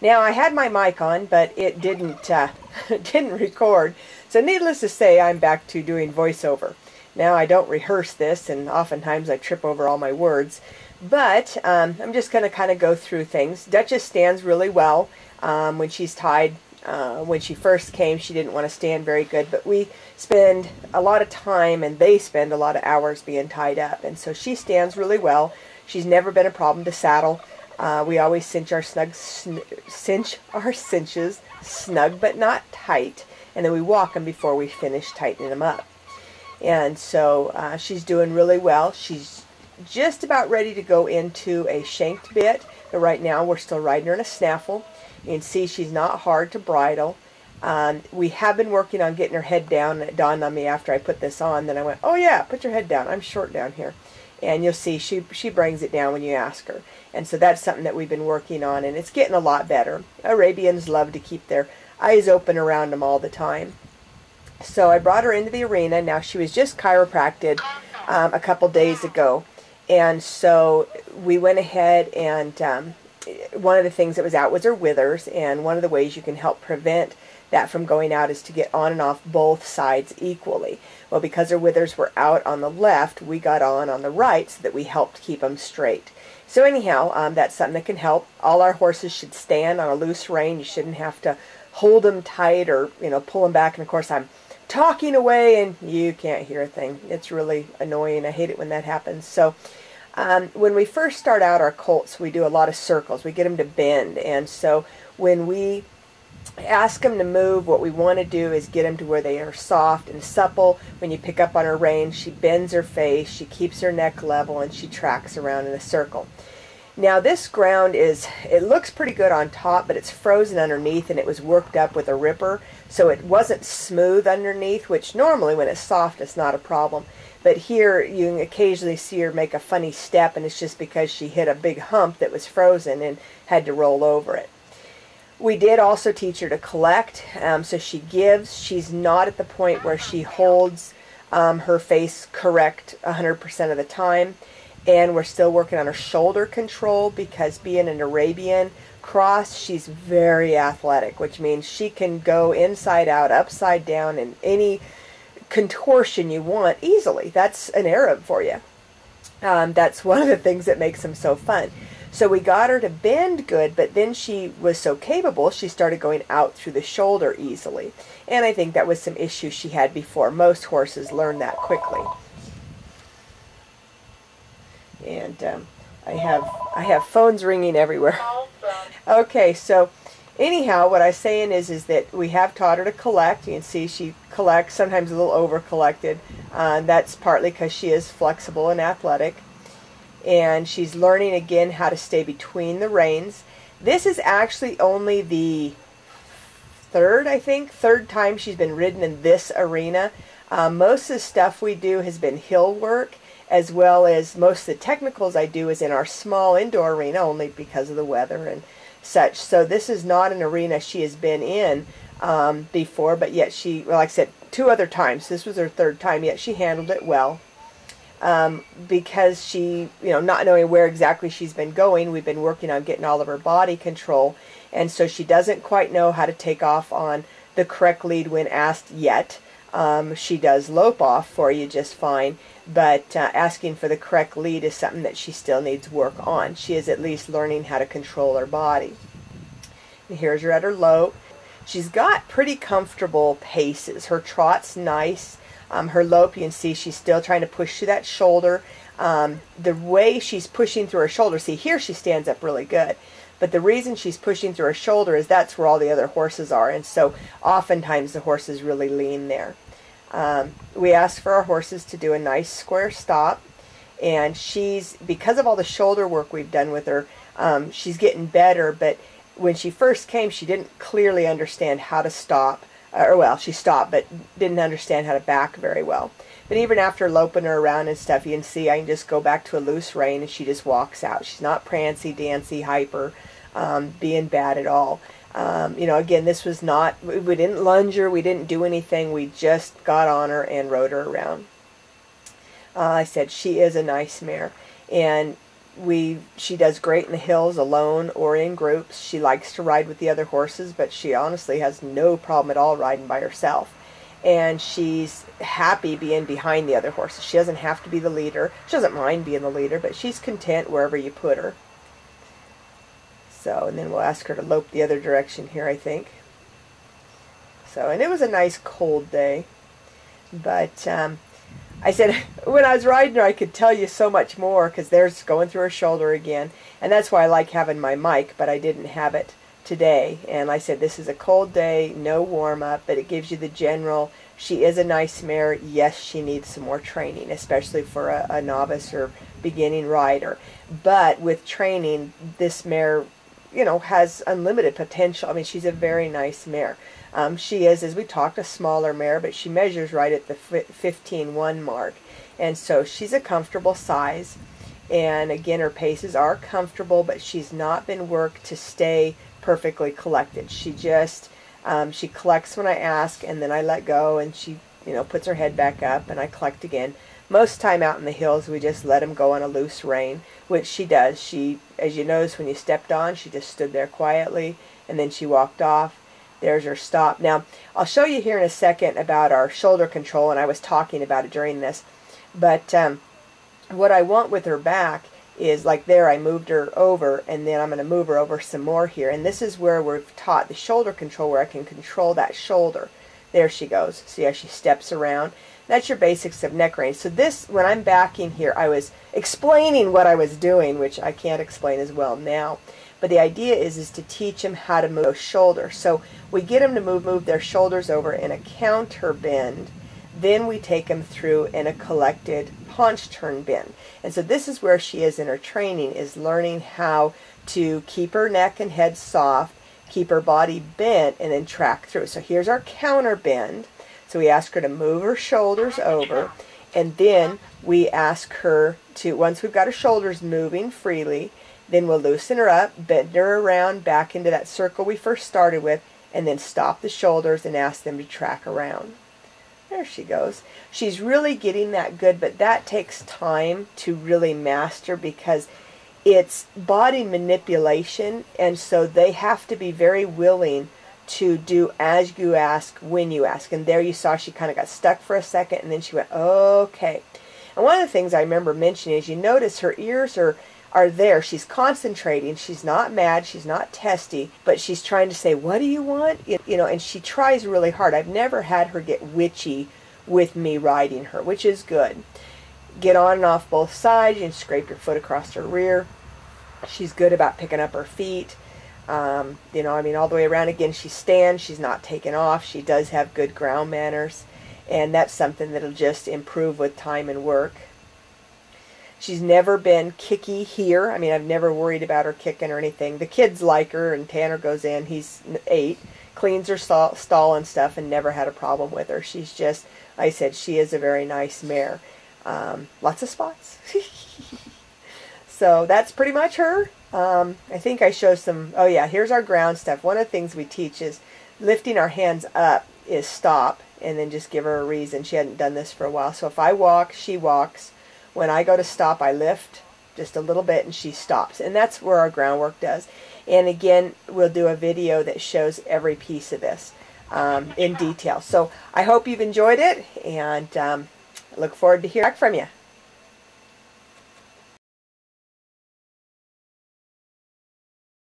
Now, I had my mic on, but it didn't didn't record. So needless to say, I'm back to doing voiceover. Now, I don't rehearse this, and oftentimes I trip over all my words. But I'm just going to kind of go through things. Duchess stands really well when she's tied. When she first came, she didn't want to stand very good, but we spend a lot of time, and they spend a lot of hours being tied up. And so she stands really well. She's never been a problem to saddle. We always cinch our cinches snug but not tight, and then we walk them before we finish tightening them up. And so she's doing really well. She's just about ready to go into a shanked bit, but right now we're still riding her in a snaffle. You can see she's not hard to bridle. We have been working on getting her head down, and it dawned on me after I put this on. Then I went, oh yeah, put your head down. I'm short down here. And you'll see she brings it down when you ask her. And so that's something that we've been working on, and it's getting a lot better. Arabians love to keep their eyes open around them all the time. So I brought her into the arena. Now, she was just chiropracted a couple days ago. And so we went ahead, and one of the things that was out was her withers, and one of the ways you can help prevent that from going out is to get on and off both sides equally. Well, because her withers were out on the left, we got on the right so that we helped keep them straight. So anyhow, that's something that can help. All our horses should stand on a loose rein. You shouldn't have to hold them tight or, pull them back. And of course, I'm talking away and you can't hear a thing. It's really annoying. I hate it when that happens. So when we first start out our colts, we do a lot of circles. We get them to bend. And so when we ask them to move, what we want to do is get them to where they are soft and supple. When you pick up on her rein, she bends her face, she keeps her neck level, and she tracks around in a circle. Now this ground it looks pretty good on top, but it's frozen underneath, and it was worked up with a ripper, so it wasn't smooth underneath, which normally when it's soft it's not a problem. But here you can occasionally see her make a funny step, and it's just because she hit a big hump that was frozen and had to roll over it. We did also teach her to collect, so she gives. She's not at the point where she holds her face correct 100% of the time. And we're still working on her shoulder control, because being an Arabian cross, she's very athletic, which means she can go inside out, upside down, and any contortion you want easily. That's an Arab for you. That's one of the things that makes them so fun. So we got her to bend good, but then she was so capable, she started going out through the shoulder easily. And I think that was some issues she had before. Most horses learn that quickly. And I have phones ringing everywhere. Okay, so anyhow, what I'm saying is that we have taught her to collect. You can see she collects, sometimes a little over collected. That's partly because she is flexible and athletic. And she's learning again how to stay between the reins. This is actually only the third time she's been ridden in this arena. Most of the stuff we do has been hill work, as well as most of the technicals I do is in our small indoor arena, only because of the weather and such. So this is not an arena she has been in before, but yet she, well, like I said, 2 other times. This was her 3rd time, yet she handled it well. Because she, not knowing where exactly she's been going, we've been working on getting all of her body control, and so she doesn't quite know how to take off on the correct lead when asked yet. She does lope off for you just fine, but asking for the correct lead is something that she still needs work on. She is at least learning how to control her body. And here's her at her lope. She's got pretty comfortable paces. Her trot's nice. Her lope, you can see she's still trying to push through that shoulder. The way she's pushing through her shoulder, see here she stands up really good. But the reason she's pushing through her shoulder is that's where all the other horses are. And so oftentimes the horses really lean there. We asked for our horses to do a nice square stop. And she's, because of all the shoulder work we've done with her, she's getting better. But when she first came, she didn't clearly understand how to stop. Or well, she stopped, but didn't understand how to back very well. But even after loping her around and stuff, you can see I can just go back to a loose rein and she just walks out. She's not prancy, dancy, hyper, being bad at all. Again, this was not, we didn't lunge her, we didn't do anything, we just got on her and rode her around. I said she is a nice mare. And She does great in the hills alone or in groups. She likes to ride with the other horses, but she honestly has no problem at all riding by herself. And she's happy being behind the other horses. She doesn't have to be the leader. She doesn't mind being the leader, but she's content wherever you put her. So, and then we'll ask her to lope the other direction here, I think. So, and it was a nice cold day. But I said, when I was riding her, I could tell you so much more, because there's going through her shoulder again. And that's why I like having my mic, but I didn't have it today. And I said, this is a cold day, no warm-up, but it gives you the general. She is a nice mare. Yes, she needs some more training, especially for a novice or beginning rider. But with training, this mare, you know, has unlimited potential. I mean, she's a very nice mare. She is, as we talked, a smaller mare, but she measures right at the 15-1 mark. And so she's a comfortable size. And again, her paces are comfortable, but she's not been worked to stay perfectly collected. She just, she collects when I ask, and then I let go, and she, you know, puts her head back up, and I collect again. Most time out in the hills, we just let them go on a loose rein, which she does. She, as you notice when you stepped on, she just stood there quietly, and then she walked off. There's her stop. Now, I'll show you here in a second about our shoulder control, and I was talking about it during this. But what I want with her back is, like there, I moved her over, and then I'm going to move her over some more here. And this is where we've taught the shoulder control, where I can control that shoulder. There she goes. See how she steps around? That's your basics of neck range. So this, when I'm backing here, I was explaining what I was doing, which I can't explain as well now. But the idea is to teach them how to move those shoulders. So we get them to move their shoulders over in a counter bend. Then we take them through in a collected paunch turn bend. And so this is where she is in her training, is learning how to keep her neck and head soft, keep her body bent, and then track through. So here's our counter bend. So we ask her to move her shoulders over, and then we ask her to, once we've got her shoulders moving freely, then we'll loosen her up, bend her around back into that circle we first started with, and then stop the shoulders and ask them to track around. There she goes. She's really getting that good, but that takes time to really master, because it's body manipulation, and so they have to be very willing to do as you ask, when you ask. And there you saw she kind of got stuck for a second, and then she went, okay. And one of the things I remember mentioning is, you notice her ears are there. She's concentrating. She's not mad. She's not testy, but she's trying to say, what do you want? You know, and she tries really hard. I've never had her get witchy with me riding her, which is good. Get on and off both sides. You can scrape your foot across her rear. She's good about picking up her feet. You know, I mean, all the way around. Again, she stands. She's not taken off. She does have good ground manners, and that's something that'll just improve with time and work. She's never been kicky here. I mean, I've never worried about her kicking or anything. The kids like her, and Tanner goes in. He's 8, cleans her stall and stuff, and never had a problem with her. She's just, like I said, she is a very nice mare. Lots of spots. So that's pretty much her. I think I show some, oh yeah, here's our ground stuff. One of the things we teach is lifting our hands up is stop, and then just give her a reason. She hadn't done this for a while. So if I walk, she walks. When I go to stop, I lift just a little bit, and she stops. And that's where our groundwork does. And again, we'll do a video that shows every piece of this in detail. So I hope you've enjoyed it, and look forward to hearing back from you.